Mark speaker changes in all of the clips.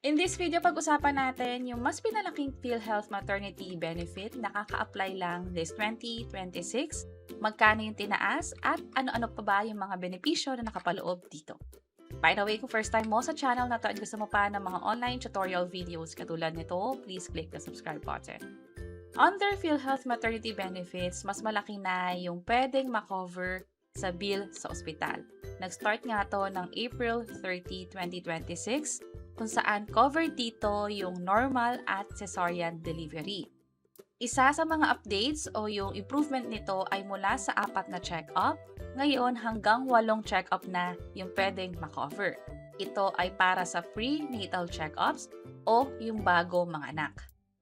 Speaker 1: In this video, pag-usapan natin yung mas pinalaking PhilHealth maternity benefit na kaka-apply lang this 2026, magkano yung tinaas, at ano-ano pa ba yung mga benepisyo na nakapaloob dito. By the way, kung first time mo sa channel na to at gusto mo pa ng mga online tutorial videos katulad nito, please click the subscribe button. Under PhilHealth maternity benefits, mas malaki na yung pwedeng makover sa bill sa ospital. Nag-start nga to ng April 30, 2026, kung saan covered dito yung normal at cesarean delivery. Isa sa mga updates o yung improvement nito ay mula sa 4 na check-up, ngayon hanggang 8 check-up na yung pwedeng makover. Ito ay para sa prenatal check-ups o yung bago mga anak.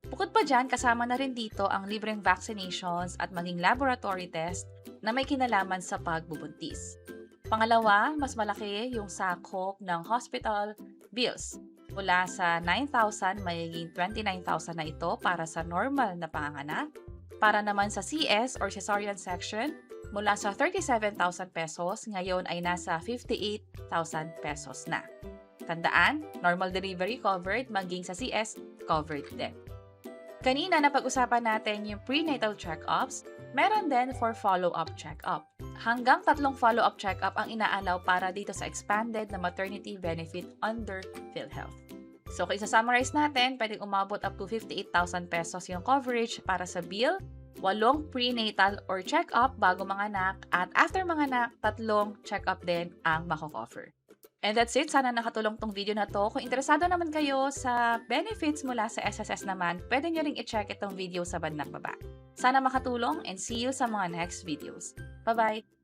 Speaker 1: Bukod pa dyan, kasama na rin dito ang libreng vaccinations at maging laboratory test na may kinalaman sa pagbubuntis. Pangalawa, mas malaki yung sakop ng hospital bills. Mula sa 9,000, magiging 29,000 na ito para sa normal na panganganak. Para naman sa CS or cesarean section, mula sa 37,000 pesos, ngayon ay nasa 58,000 pesos na. Tandaan, normal delivery covered, maging sa CS covered din. Kanina napag-usapan natin yung prenatal check-ups, meron din for follow-up check-up. Hanggang 3 follow-up check-up ang inaalaw para dito sa expanded na maternity benefit under PhilHealth. So kung isa-summarize natin, pwedeng umabot up to 58,000 pesos yung coverage para sa bill, 8 prenatal or check-up bago manganak, at after manganak, 3 check-up din ang mako-cover. And that's it. Sana nakatulong tong video na to. Kung interesado naman kayo sa benefits mula sa SSS naman, pwede nyo ring i-check itong video sa bandang baba. Sana makatulong and see you sa mga next videos. Bye-bye!